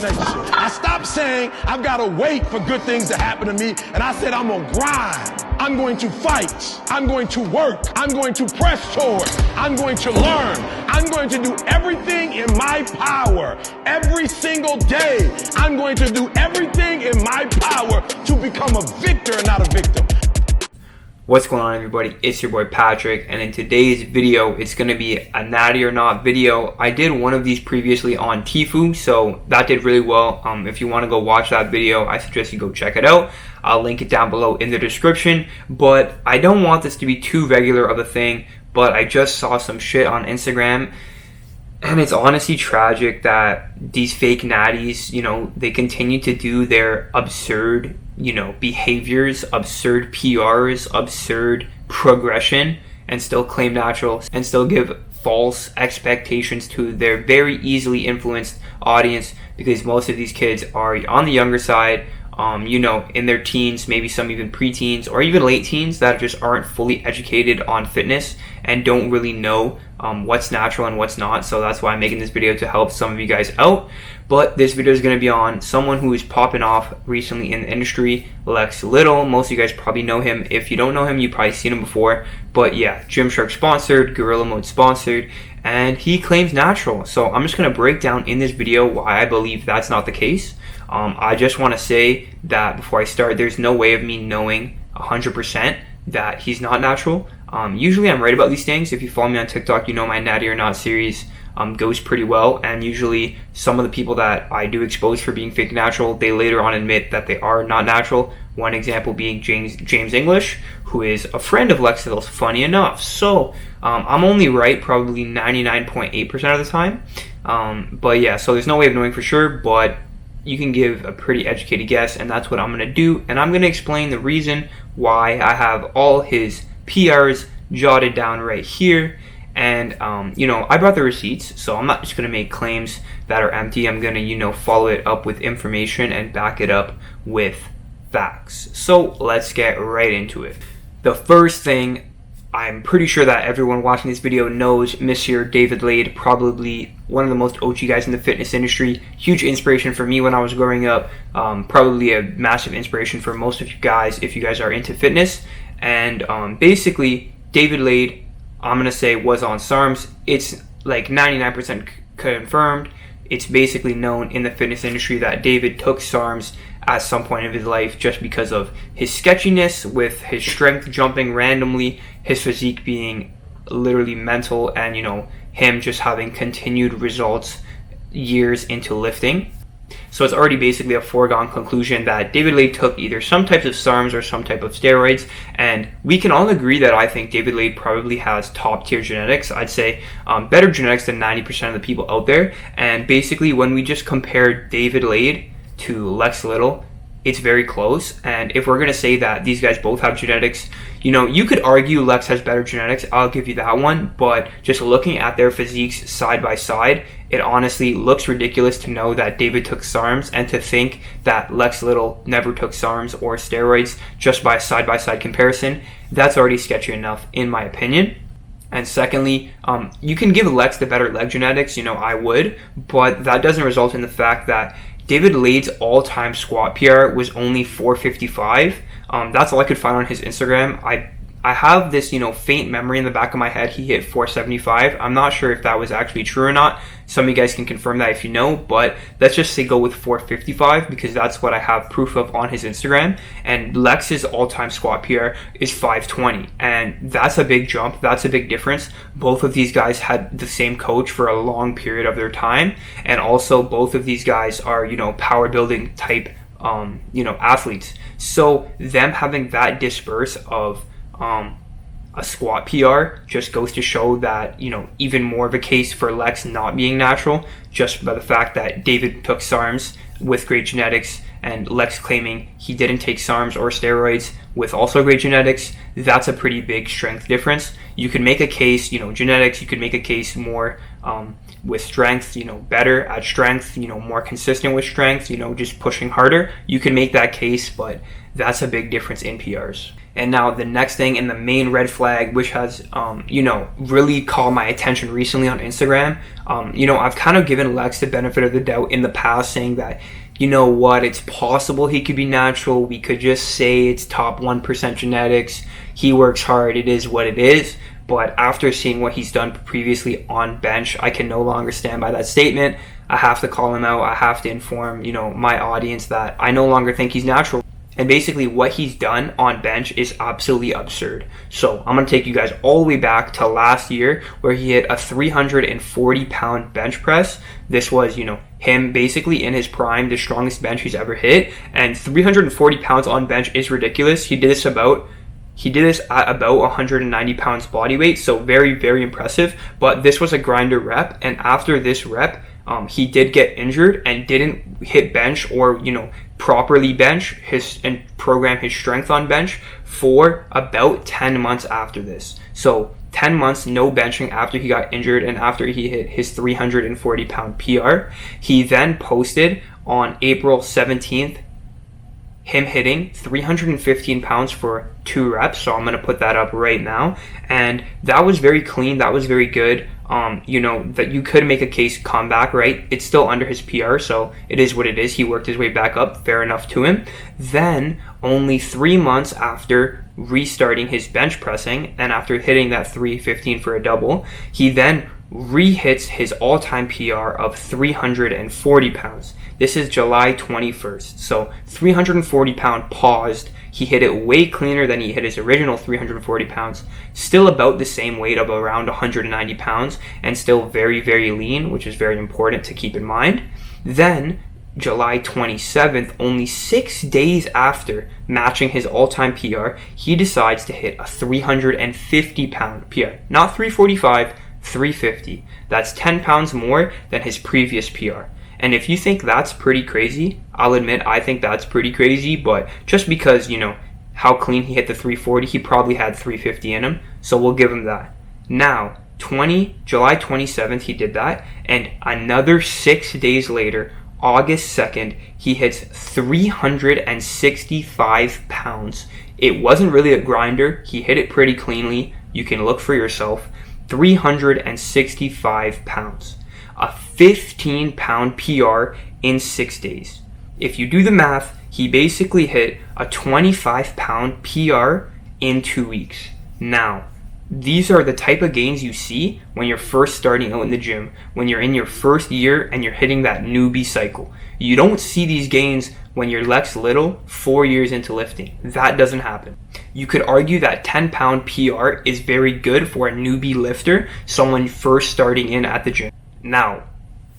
procrastination. I stopped saying I've got to wait for good things to happen to me, and I said I'm going to grind. I'm going to fight. I'm going to work. I'm going to press toward. I'm going to learn. I'm going to do everything in my power every single day. I'm going to do everything in my power to become a victor and not a victim. What's going on, everybody? It's your boy Patrick, and in today's video it's going to be a natty or not video. I did one of these previously on Tfue, so that did really well. If you want to go watch that video, I suggest you go check it out. I'll link it down below in the description, but I don't want this to be too regular of a thing. But I just saw some shit on Instagram, and it's honestly tragic that these fake natties, they continue to do their absurd, behaviors, absurd PRs, absurd progression, and still claim natural and still give false expectations to their very easily influenced audience, because most of these kids are on the younger side, in their teens, maybe some even preteens or even late teens that just aren't fully educated on fitness and don't really know what's natural and what's not. So that's why I'm making this video, to help some of you guys out. But this video is going to be on someone who is popping off recently in the industry, Lex Little. Most of you guys probably know him. If you don't know him, you've probably seen him before. But yeah, Gymshark sponsored, Gorilla Mode sponsored, and he claims natural. So I'm just going to break down in this video why I believe that's not the case. I just want to say that before I start, there's no way of me knowing 100% that he's not natural. Usually I'm right about these things. If you follow me on TikTok, you know my Natty or Not series goes pretty well, and usually some of the people that I do expose for being fake natural, they later on admit that they are not natural. One example being James English, who is a friend of Lex Little's, funny enough. So I'm only right probably 99.8% of the time. But yeah, so there's no way of knowing for sure, but you can give a pretty educated guess, and that's what I'm going to do. And I'm going to explain the reason why I have all his PRs jotted down right here. And I brought the receipts, so I'm not just going to make claims that are empty. I'm going to follow it up with information and back it up with facts. So let's get right into it. The first thing, I'm pretty sure that everyone watching this video knows Monsieur David Lade, probably one of the most OG guys in the fitness industry. Huge inspiration for me when I was growing up. Probably a massive inspiration for most of you guys if you guys are into fitness. And basically, David Lade, I'm going to say, was on SARMs. It's like 99% confirmed. It's basically known in the fitness industry that David took SARMs at some point of his life just because of his sketchiness with his strength jumping randomly, his physique being literally mental, and him just having continued results years into lifting. So it's already basically a foregone conclusion that David Lade took either some types of SARMs or some type of steroids, and we can all agree that I think David Lade probably has top tier genetics. I'd say better genetics than 90% of the people out there. And basically when we just compare David Lade to Lex Little, it's very close. And if we're going to say that these guys both have genetics, you could argue Lex has better genetics, I'll give you that one. But just looking at their physiques side by side, it honestly looks ridiculous to know that David took SARMs, and to think that Lex Little never took SARMs or steroids just by side comparison. That's already sketchy enough in my opinion. And secondly, you can give Lex the better leg genetics, I would, but that doesn't result in the fact that David Lade's all-time squat PR was only 455. That's all I could find on his Instagram. I have this, faint memory in the back of my head. He hit 475. I'm not sure if that was actually true or not. Some of you guys can confirm that if you know, but let's just say go with 455 because that's what I have proof of on his Instagram. And Lex's all-time squat PR is 520, and that's a big jump. That's a big difference. Both of these guys had the same coach for a long period of their time, and also both of these guys are, power building type, athletes. So them having that disperse of a squat PR just goes to show that, even more of a case for Lex not being natural, just by the fact that David took SARMs with great genetics, and Lex claiming he didn't take SARMs or steroids with also great genetics. That's a pretty big strength difference. You could make a case, genetics, you could make a case more with strength, better at strength, more consistent with strength, just pushing harder, you can make that case, but that's a big difference in PRs. And now the next thing, and the main red flag, which has, really caught my attention recently on Instagram, I've kind of given Lex the benefit of the doubt in the past, saying that, it's possible he could be natural. We could just say it's top 1% genetics. He works hard. It is what it is. But after seeing what he's done previously on bench, I can no longer stand by that statement. I have to call him out. I have to inform, my audience that I no longer think he's natural. And basically what he's done on bench is absolutely absurd. So I'm going to take you guys all the way back to last year, where he hit a 340-pound bench press. This was, him basically in his prime, the strongest bench he's ever hit. And 340 pounds on bench is ridiculous. He did this at about 190 pounds body weight. So very, very impressive. But this was a grinder rep. And after this rep, he did get injured and didn't hit bench or, properly bench and program his strength on bench for about 10 months after this. So 10 months, no benching after he got injured and after he hit his 340-pound PR. He then posted on April 17th, him hitting 315 pounds for 2 reps. So I'm going to put that up right now. And that was very clean. That was very good. That you could make a case comeback, right? It's still under his PR, so it is what it is. He worked his way back up, fair enough to him. Then, only 3 months after restarting his bench pressing and after hitting that 315 for a double, he then re-hits his all-time PR of 340 pounds. This is July 21st. So 340 pound paused. He hit it way cleaner than he hit his original 340 pounds. Still about the same weight of around 190 pounds and still very, very lean, which is very important to keep in mind. Then July 27th, only 6 days after matching his all-time PR, he decides to hit a 350 pound PR. Not 345, 350. That's 10 pounds more than his previous PR. And if you think that's pretty crazy, I'll admit I think that's pretty crazy, but just because, how clean he hit the 340, he probably had 350 in him, so we'll give him that. Now, July 27th, he did that, and another 6 days later, August 2nd, he hits 365 pounds. It wasn't really a grinder. He hit it pretty cleanly. You can look for yourself. 365 pounds. A 15-pound PR in 6 days. If you do the math, he basically hit a 25-pound PR in 2 weeks. Now, these are the type of gains you see when you're first starting out in the gym, when you're in your first year and you're hitting that newbie cycle. You don't see these gains when you're Lex Little 4 years into lifting. That doesn't happen. You could argue that 10-pound PR is very good for a newbie lifter, someone first starting in at the gym. Now,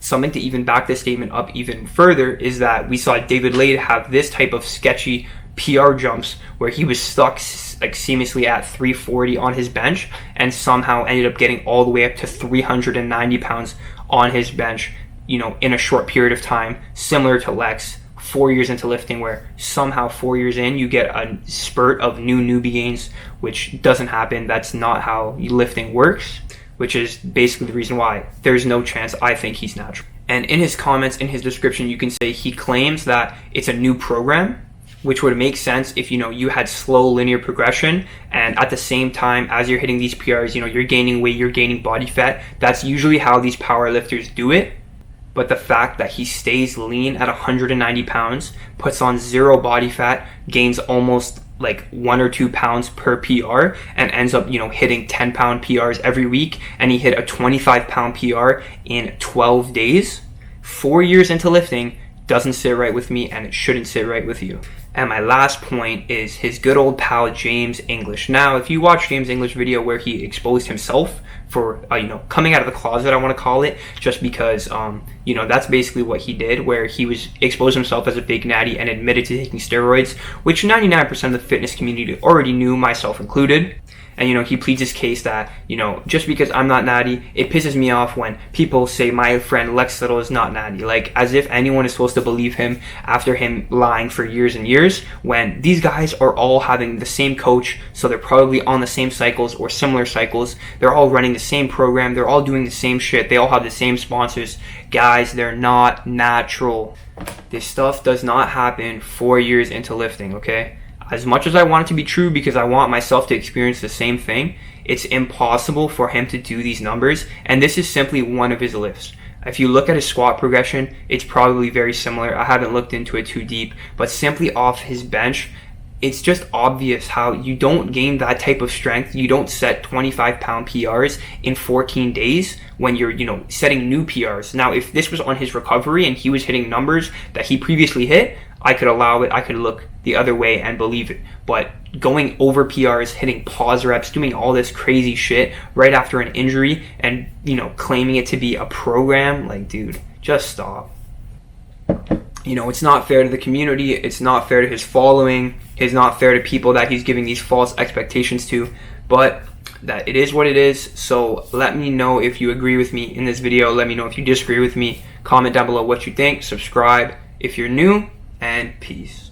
something to even back this statement up even further is that we saw David Lade have this type of sketchy PR jumps where he was stuck seamlessly at 340 on his bench and somehow ended up getting all the way up to 390 pounds on his bench, in a short period of time, similar to Lex 4 years into lifting, where somehow 4 years in you get a spurt of newbie gains, which doesn't happen. That's not how lifting works, which is basically the reason why there's no chance I think he's natural. And in his comments, in his description, you can say he claims that it's a new program, which would make sense if, you had slow linear progression and at the same time as you're hitting these PRs, you're gaining weight, you're gaining body fat. That's usually how these power lifters do it. But the fact that he stays lean at 190 pounds, puts on 0 body fat, gains almost 1 or 2 pounds per PR and ends up, hitting 10-pound PRs every week, and he hit a 25-pound PR in 12 days. 4 years into lifting doesn't sit right with me, and it shouldn't sit right with you. And my last point is his good old pal James English. Now, if you watch James English video where he exposed himself for coming out of the closet, I want to call it, just because that's basically what he did, where he was exposed himself as a big natty and admitted to taking steroids, which 99% of the fitness community already knew, myself included. And, you know, he pleads his case that, you know, just because I'm not natty, it pisses me off when people say my friend Lex Little is not natty. Like, as if anyone is supposed to believe him after him lying for years and years, when these guys are all having the same coach, so they're probably on the same cycles or similar cycles. They're all running the same program. They're all doing the same shit. They all have the same sponsors. Guys, they're not natural. This stuff does not happen 4 years into lifting, okay? As much as I want it to be true because I want myself to experience the same thing, it's impossible for him to do these numbers, and this is simply one of his lifts. If you look at his squat progression, it's probably very similar. I haven't looked into it too deep, but simply off his bench, it's just obvious how you don't gain that type of strength. You don't set 25-pound PRs in 14 days when you're, you know, setting new PRs. Now, if this was on his recovery and he was hitting numbers that he previously hit, I could allow it. I could look the other way and believe it. But going over PRs, hitting pause reps, doing all this crazy shit right after an injury and, you know, claiming it to be a program, like, dude, just stop. You know, it's not fair to the community. It's not fair to his following. It's not fair to people that he's giving these false expectations to. But that it is what it is. So let me know if you agree with me in this video. Let me know if you disagree with me. Comment down below what you think. Subscribe if you're new. And peace.